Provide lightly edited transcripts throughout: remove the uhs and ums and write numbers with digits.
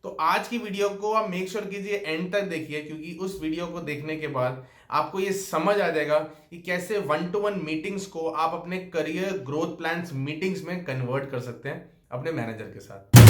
तो आज की वीडियो को आप मेक श्योर कीजिए एंड तक देखिए, क्योंकि उस वीडियो को देखने के बाद आपको ये समझ आ जाएगा कि कैसे 1-to-1 मीटिंग्स को आप अपने करियर ग्रोथ प्लान्स मीटिंग्स में कन्वर्ट कर सकते हैं अपने मैनेजर के साथ।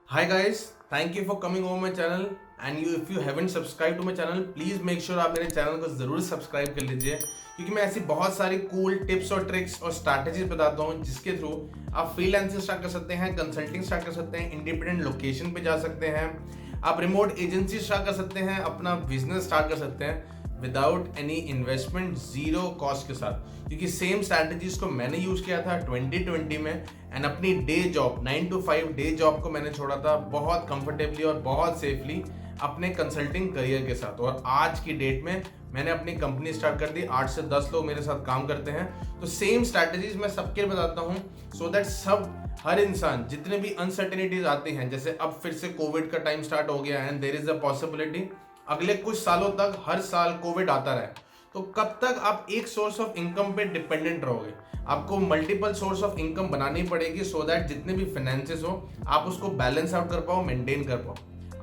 Hi guys, thank you for coming over my channel and if you haven't subscribed to my channel, please make sure आप मेरे चैनल को जरूर सब्सक्राइब कर लीजिए, क्योंकि मैं ऐसी बहुत सारी कूल टिप्स और ट्रिक्स और स्ट्रैटेजीज बताता हूँ जिसके थ्रू आप फ्रीलांसिंग स्टार्ट कर सकते हैं, कंसल्टिंग स्टार्ट कर सकते हैं, इंडिपेंडेंट लोकेशन पे जा सकते हैं, आप रिमोट एजेंसी स्टार्ट कर सकते हैं, अपना बिजनेस स्टार्ट कर सकते हैं without any investment, zero cost के साथ। क्योंकि सेम स्ट्रैटेजीज को मैंने यूज किया था 2020 में एंड अपनी day job 9 to 5 day job को मैंने छोड़ा था बहुत कंफर्टेबली और बहुत सेफली अपने कंसल्टिंग करियर के साथ। और आज की डेट में मैंने अपनी कंपनी स्टार्ट कर दी, 8 से 10 लोग मेरे साथ काम करते हैं। तो सेम स्ट्रैटेजीज मैं सबके लिए बताता हूँ सो दैट हर इंसान जितने भी अनसर्टेनिटीज आती हैं, जैसे अब फिर से कोविड का टाइम स्टार्ट हो गया and there is a possibility अगले कुछ सालों तक हर साल कोविड आता रहे, तो कब तक आप एक सोर्स ऑफ इनकम पे डिपेंडेंट रहोगे? आपको मल्टीपल सोर्स ऑफ इनकम बनानी पड़ेगी सो दैट जितने भी फाइनेंसेस हो आप उसको बैलेंस आउट कर पाओ, मेंटेन कर पाओ।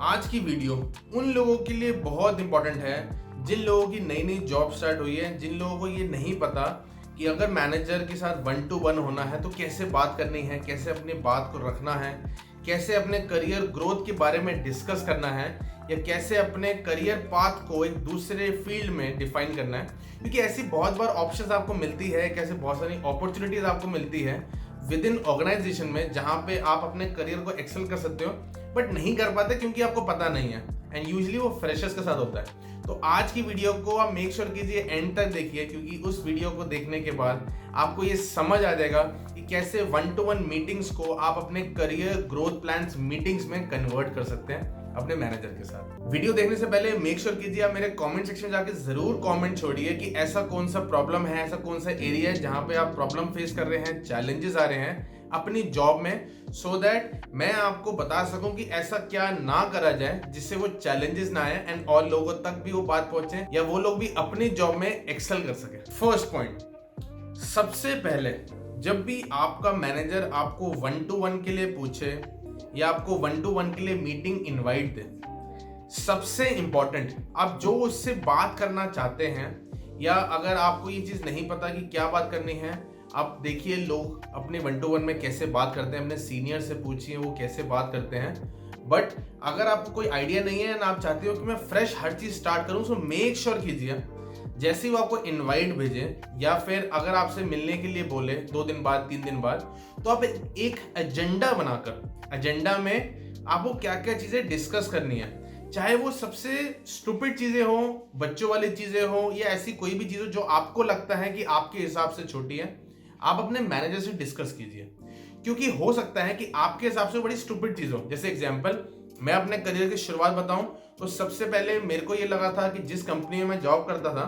आज की वीडियो उन लोगों के लिए बहुत इंपॉर्टेंट है जिन लोगों की नई नई जॉब स्टार्ट हुई है, जिन लोगों को ये नहीं पता कि अगर मैनेजर के साथ 1-to-1 होना है तो कैसे बात करनी है, कैसे अपनी बात को रखना है, कैसे अपने करियर ग्रोथ के बारे में डिस्कस करना है, या कैसे अपने करियर पाथ को एक दूसरे फील्ड में डिफाइन करना है। क्योंकि ऐसी बहुत बार ऑप्शंस आपको मिलती है, कैसे बहुत सारी अपॉर्चुनिटीज आपको मिलती है विद इन ऑर्गेनाइजेशन में, जहां पे आप अपने करियर को एक्सेल कर सकते हो बट नहीं कर पाते क्योंकि आपको पता नहीं है, एंड यूजुअली वो फ्रेशर्स के साथ होता है। तो आज की वीडियो को आप मेक श्योर कीजिए एंड तक देखिए, क्योंकि उस वीडियो को देखने के बाद आपको ये समझ आ जाएगा कि कैसे 1-to-1 मीटिंग्स को आप अपने करियर ग्रोथ प्लान्स मीटिंग्स में कन्वर्ट कर सकते हैं अपने मैनेजर के साथ। वीडियो देखने से पहले मेक श्योर कीजिए आप मेरे कमेंट सेक्शन में जाके जरूर कमेंट छोड़िए कि ऐसा कौन सा प्रॉब्लम है, ऐसा कौन सा एरिया है जहां पे आप प्रॉब्लम फेस कर रहे हैं, चैलेंजेस आ रहे हैं अपनी जॉब में, सो दैट मैं आपको बता सकूं कि ऐसा क्या ना करा जाए जिससे वो चैलेंजेस ना आए एंड और लोगों तक भी वो बात पहुंचे या वो लोग भी अपनी जॉब में एक्सेल कर सके। फर्स्ट पॉइंट, सबसे पहले जब भी आपका मैनेजर आपको 1-to-1 के लिए पूछे या आपको 1-to-1 के लिए मीटिंग इनवाइट दे, सबसे इंपॉर्टेंट आप जो उससे बात करना चाहते हैं, या अगर आपको ये चीज नहीं पता कि क्या बात करनी है, आप देखिए लोग अपने 1-to-1 में कैसे बात करते हैं, अपने सीनियर से पूछिए वो कैसे बात करते हैं। बट अगर आपको कोई आइडिया नहीं है ना, आप चाहते हो कि मैं फ्रेश हर चीज स्टार्ट करूं, सो मेक श्योर कीजिए जैसे ही वो आपको इनवाइट भेजे या फिर अगर आपसे मिलने के लिए बोले 2 दिन बाद 3 दिन बाद, तो आप एक एजेंडा बनाकर, एजेंडा में आपको क्या क्या चीजें डिस्कस करनी है, चाहे वो सबसे स्टूपिड चीजें हो, बच्चों वाली चीजें हो, या ऐसी कोई भी चीज हो जो आपको लगता है कि आपके हिसाब से छोटी है, आप अपने मैनेजर से डिस्कस कीजिए। क्योंकि हो सकता है कि आपके हिसाब से बड़ी स्टूपिड चीज हो। जैसे एग्जांपल, मैं अपने करियर की शुरुआत बताऊं तो सबसे पहले मेरे को ये लगा था कि जिस कंपनी में मैं जॉब करता था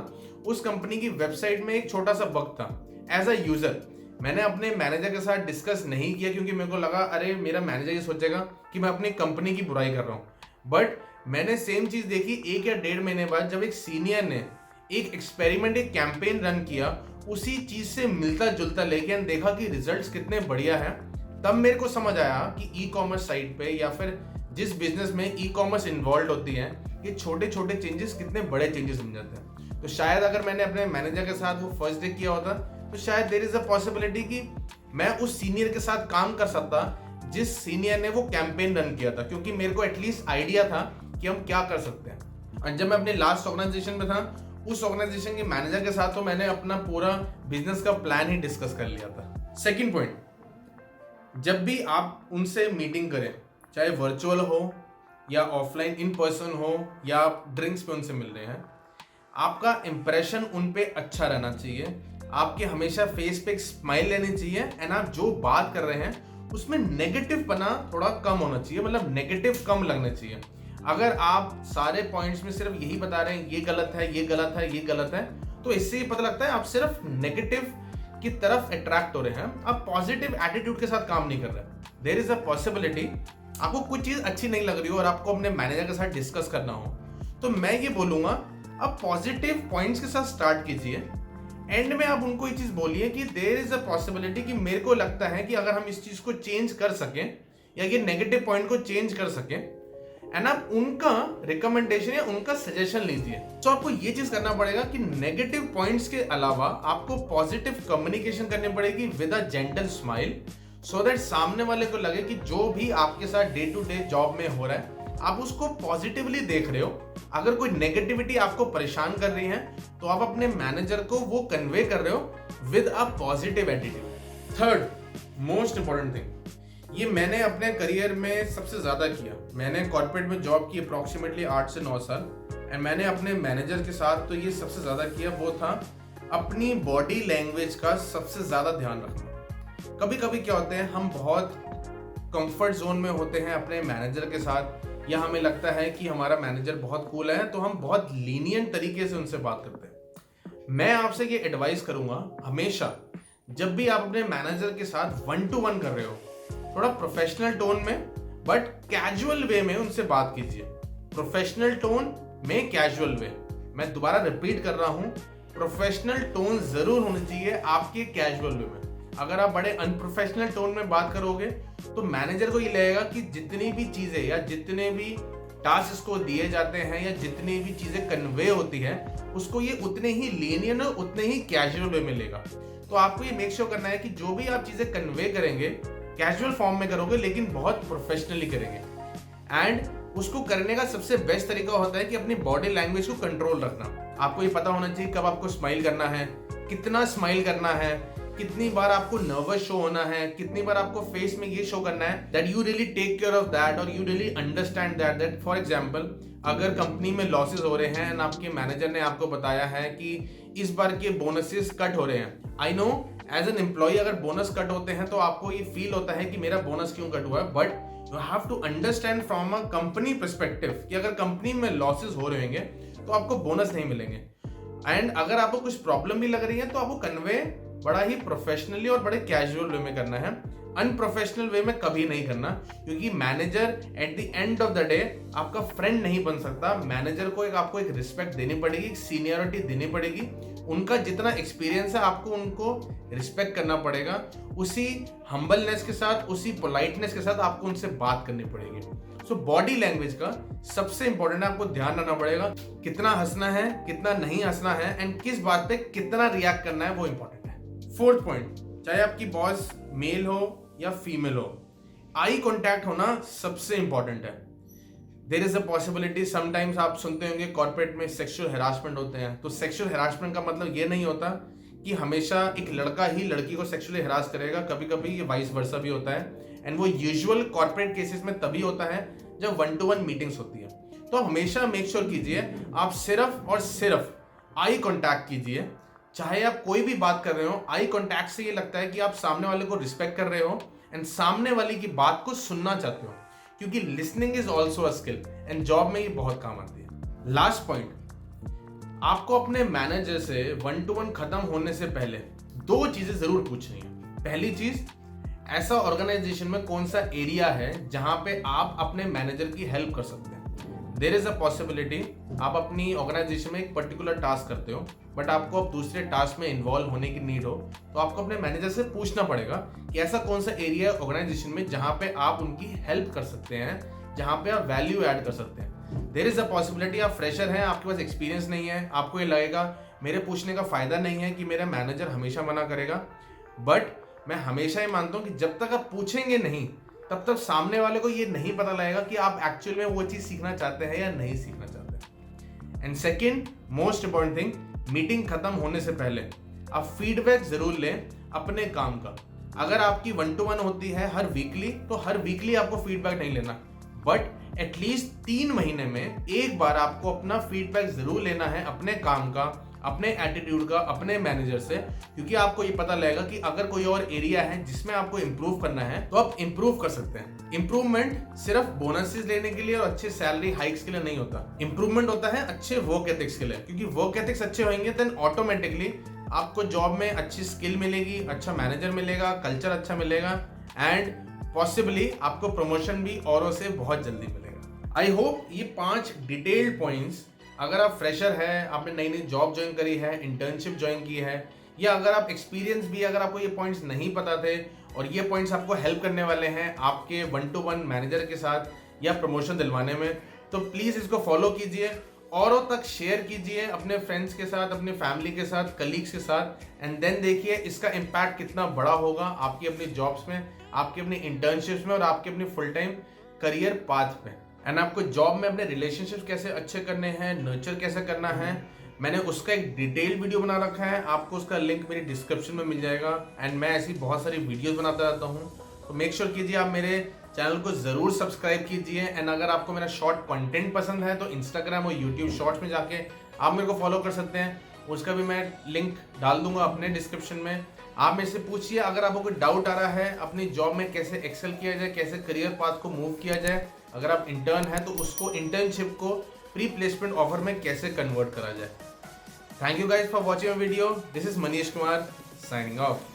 उस कंपनी की वेबसाइट में एक छोटा सा बग था। एज अ यूजर मैंने अपने मैनेजर के साथ डिस्कस नहीं किया, क्योंकि मेरे को लगा अरे मेरा मैनेजर ये सोचेगा कि मैं अपनी कंपनी की बुराई कर रहा हूँ। बट मैंने सेम चीज देखी 1 या 1.5 महीने बाद, जब एक सीनियर ने एक एक्सपेरिमेंट, एक कैंपेन रन किया उसी चीज से मिलता जुलता, लेकिन देखा कि रिजल्ट्स कितने बढ़िया है। तब मेरे को समझ आया कि ई कॉमर्स साइट पे या फिर जिस बिजनेस में ई कॉमर्स इन्वॉल्व होती है, ये छोटे छोटे चेंजेस कितने बड़े चेंजेस बन जाते हैं। तो शायद अगर मैंने अपने मैनेजर के साथ वो फर्स्ट डे किया होता तो शायद देयर इज अ पॉसिबिलिटी कि मैं उस सीनियर के साथ काम कर सकता जिस सीनियर ने वो कैंपेन रन किया था, क्योंकि मेरे को एटलीस्ट आइडिया था कि हम क्या कर सकते हैं। और जब मैं अपने लास्ट ऑर्गेनाइजेशन में था, उस ऑर्गेनाइजेशन के मैनेजर के साथ तो मैंने अपना पूरा बिजनेस का प्लान ही डिस्कस कर लिया था। सेकंड पॉइंट, जब भी आप उनसे मीटिंग करें, चाहे वर्चुअल हो या ऑफलाइन इन पर्सन हो या आप ड्रिंक्स पे उनसे मिल रहे हैं, आपका इंप्रेशन उन पे अच्छा रहना चाहिए। आपके हमेशा फेस पे एक स्माइल रहनी चाहिए एंड आप जो बात कर रहे हैं उसमें नेगेटिव पना थोड़ा कम होना चाहिए, मतलब नेगेटिव कम लगना चाहिए। अगर आप सारे पॉइंट्स में सिर्फ यही बता रहे हैं ये गलत है, ये गलत है, ये गलत है, तो इससे ही पता लगता है आप सिर्फ नेगेटिव की तरफ अट्रैक्ट हो रहे हैं, आप पॉजिटिव एटीट्यूड के साथ काम नहीं कर रहे। देयर इज अ पॉसिबिलिटी आपको कुछ चीज अच्छी नहीं लग रही हो और आपको अपने मैनेजर के साथ डिस्कस करना हो, तो मैं ये बोलूंगा आप पॉजिटिव पॉइंट्स के साथ स्टार्ट कीजिए एंड में आप उनको ये चीज बोलिए कि देयर इज अ पॉसिबिलिटी कि मेरे को लगता है कि अगर हम इस चीज को चेंज कर सकें या ये नेगेटिव पॉइंट को चेंज कर सकें, एंड आप उनका रिकमेंडेशन या उनका सजेशन लीजिए। तो आपको ये चीज करना पड़ेगा कि नेगेटिव पॉइंट्स के अलावा आपको पॉजिटिव कम्युनिकेशन करनी पड़ेगी with a gentle smile, so that सामने वाले को लगे कि जो भी आपके साथ डे टू डे जॉब में हो रहा है आप उसको पॉजिटिवली देख रहे हो। अगर कोई नेगेटिविटी आपको परेशान कर रही है तो आप अपने मैनेजर को वो कन्वे कर रहे हो with a positive attitude. Third most important thing, ये मैंने अपने करियर में सबसे ज्यादा किया। मैंने कॉर्पोरेट में जॉब की अप्रोक्सीमेटली 8 से 9 साल, एंड मैंने अपने मैनेजर के साथ तो ये सबसे ज्यादा किया, वो था अपनी बॉडी लैंग्वेज का सबसे ज्यादा ध्यान रखना। कभी कभी क्या होते हैं, हम बहुत कंफर्ट जोन में होते हैं अपने मैनेजर के साथ, या हमें लगता है कि हमारा मैनेजर बहुत कूल है तो हम बहुत लीनियंट तरीके से उनसे बात करते हैं। मैं आपसे ये एडवाइस करूंगा, हमेशा जब भी आप अपने मैनेजर के साथ 1-to-1 कर रहे हो, थोड़ा प्रोफेशनल टोन में बट कैजुअल वे में उनसे बात कीजिए। प्रोफेशनल टोन में कैजुअल वे, मैं दोबारा रिपीट कर रहा हूं, प्रोफेशनल टोन जरूर होनी चाहिए आपके कैजुअल वे में। अगर आप बड़े अनप्रोफेशनल टोन में बात करोगे तो मैनेजर को ये लगेगा कि जितनी भी चीजें या जितने भी टास्क को दिए जाते हैं या जितनी भी चीजें कन्वे होती है उसको ये उतने ही लीनियंट और उतने ही कैजुअल वे में लेगा। तो आपको ये मेक श्योर करना है कि जो भी आप चीजें कन्वे करेंगे कैजुअल फॉर्म में करोगे, लेकिन बहुत प्रोफेशनली करेंगे। एंड उसको करने का सबसे बेस्ट तरीका होता है कि अपनी बॉडी लैंग्वेज को कंट्रोल रखना। आपको ये पता होना चाहिए कब आपको स्माइल करना है, कितना स्माइल करना है, कितनी बार आपको नर्वस शो होना है, कितनी बार आपको फेस में ये शो करना है that you really take care of that और you really understand that for example अगर कंपनी में लॉसेस हो रहे हैं एंड आपके मैनेजर ने आपको बताया है कि इस बार के बोनसेस कट हो रहे हैं। I know as an employee अगर बोनस कट होते हैं तो आपको ये फील होता है कि मेरा बोनस क्यों कट हुआ है, but you have to understand from a company perspective कि अगर कंपनी में लॉसेस हो रहे होंगे तो आपको बोनस नहीं मिलेंगे। एंड अगर आपको कुछ प्रॉब्लम भी लग रही है तो आपको कन्वे बड़ा ही प्रोफेशनली और बड़े कैजुअल वे में करना है, अनप्रोफेशनल वे में कभी नहीं करना, क्योंकि manager at the end of the day आपका फ्रेंड नहीं बन सकता। मैनेजर को आपको एक रिस्पेक्ट देनी पड़ेगी, एक सीनियरिटी देनी पड़ेगी, उनका जितना एक्सपीरियंस है आपको उनको रिस्पेक्ट करना पड़ेगा, उसी हम्बलनेस के साथ, उसी पोलाइटनेस के साथ आपको उनसे बात करनी पड़ेगी। सो बॉडी लैंग्वेज का सबसे इंपॉर्टेंट है, आपको ध्यान रखना पड़ेगा कितना हंसना है, कितना नहीं हंसना है, एंड किस बात पे कितना रिएक्ट करना है, वो इंपॉर्टेंट है। फोर्थ पॉइंट, चाहे आपकी बॉस मेल हो या फीमेल हो, आई कांटेक्ट होना सबसे इंपॉर्टेंट है। There is a possibility, sometimes आप सुनते होंगे कॉर्पोरेट में सेक्सुअल हैरासमेंट होते हैं, तो सेक्सुअल हैरासमेंट का मतलब ये नहीं होता कि हमेशा एक लड़का ही लड़की को सेक्सुअली हैरास करेगा, कभी कभी ये वाइस वर्सा भी होता है, एंड वो यूजुअल कॉर्पोरेट केसेस में तभी होता है जब 1-to-1 मीटिंग्स होती है। तो हमेशा मेक श्योर कीजिए आप सिर्फ और सिर्फ आई कांटेक्ट कीजिए, चाहे आप कोई भी बात कर रहे हो, आई कांटेक्ट से ये लगता है कि आप सामने वाले को रिस्पेक्ट कर रहे हो एंड सामने वाले की बात को सुनना चाहते हो, क्योंकि listening is also a skill and job में ये बहुत काम आती है। लास्ट पॉइंट, आपको अपने मैनेजर से 1-to-1 खत्म होने से पहले 2 चीजें जरूर पूछनी है। पहली चीज, ऐसा ऑर्गेनाइजेशन में कौन सा एरिया है जहां पे आप अपने मैनेजर की हेल्प कर सकते हैं। देयर इज अ पॉसिबिलिटी आप अपनी ऑर्गेनाइजेशन में एक पर्टिकुलर टास्क करते हो बट आपको अब दूसरे टास्क में इन्वॉल्व होने की नीड हो, तो आपको अपने मैनेजर से पूछना पड़ेगा कि ऐसा कौन सा एरिया है ऑर्गेनाइजेशन में जहां पे आप उनकी हेल्प कर सकते हैं, जहां पे आप वैल्यू ऐड कर सकते हैं। देयर इज अ पॉसिबिलिटी आप फ्रेशर हैं, आपके पास एक्सपीरियंस नहीं है, आपको ये लगेगा मेरे पूछने का फायदा नहीं है कि मेरा मैनेजर हमेशा मना करेगा, बट मैं हमेशा ही मानता हूं कि जब तक आप पूछेंगे नहीं तब तक सामने वाले को ये नहीं पता लगेगा कि आप एक्चुअल में वो चीज सीखना चाहते हैं या नहीं सीखना चाहते। And second most important thing, meeting खत्म होने से पहले आप फीडबैक जरूर लें अपने काम का। अगर आपकी 1-to-1 होती है हर वीकली, तो हर वीकली आपको फीडबैक नहीं लेना, बट एटलीस्ट 3 महीने में एक बार आपको अपना फीडबैक जरूर लेना है अपने काम का, अपने एटीट्यूड का, अपने मैनेजर से, क्योंकि आपको ये पता लगेगा कि अगर कोई और एरिया है जिसमें आपको इंप्रूव करना है तो आप इंप्रूव कर सकते हैं। इंप्रूवमेंट सिर्फ बोनसेस लेने के लिए और अच्छे सैलरी हाइक्स के लिए नहीं होता, इंप्रूवमेंट होता है अच्छे वर्क एथिक्स के लिए, क्योंकि वर्क एथिक्स अच्छे होंगे देन ऑटोमेटिकली आपको जॉब में अच्छी स्किल मिलेगी, अच्छा मैनेजर मिलेगा, कल्चर अच्छा मिलेगा, एंड पॉसिबली आपको प्रमोशन भी औरों से बहुत जल्दी मिलेगा। आई होप ये 5 डिटेल्ड पॉइंट्स अगर आप फ्रेशर है, आपने नई नई जॉब ज्वाइन करी है, इंटर्नशिप ज्वाइन की है, या अगर आप एक्सपीरियंस भी, अगर आपको ये पॉइंट्स नहीं पता थे और ये पॉइंट्स आपको हेल्प करने वाले हैं आपके 1-to-1 मैनेजर के साथ या प्रमोशन दिलवाने में, तो प्लीज़ इसको फॉलो कीजिए, औरों तक शेयर कीजिए, अपने फ्रेंड्स के साथ, अपने फैमिली के साथ, कलीग्स के साथ, एंड देन देखिए इसका इम्पैक्ट कितना बड़ा होगा आपकी अपनी जॉब्स में, आपकी अपनी इंटर्नशिप्स में और आपके अपनी फुल टाइम करियर पाथ में। एंड आपको जॉब में अपने रिलेशनशिप्स कैसे अच्छे करने हैं, नर्चर कैसे करना है, मैंने उसका एक डिटेल वीडियो बना रखा है, आपको उसका लिंक मेरी डिस्क्रिप्शन में मिल जाएगा। एंड मैं ऐसी बहुत सारी वीडियोस बनाता रहता हूँ, तो मेक श्योर कीजिए आप मेरे चैनल को ज़रूर सब्सक्राइब कीजिए। एंड अगर आपको मेरा शॉर्ट कंटेंट पसंद है तो इंस्टाग्राम और यूट्यूब शॉर्ट्स में जाके आप मेरे को फॉलो कर सकते हैं, उसका भी मैं लिंक डाल दूंगा अपने डिस्क्रिप्शन में। आप मेरे से पूछिए, अगर आपको कोई डाउट आ रहा है अपनी जॉब में कैसे एक्सेल किया जाए, कैसे करियर पाथ को मूव किया जाए, अगर आप इंटर्न है तो उसको इंटर्नशिप को प्री प्लेसमेंट ऑफर में कैसे कन्वर्ट करा जाए। Thank you guys for watching my video. This is Manish Kumar signing off.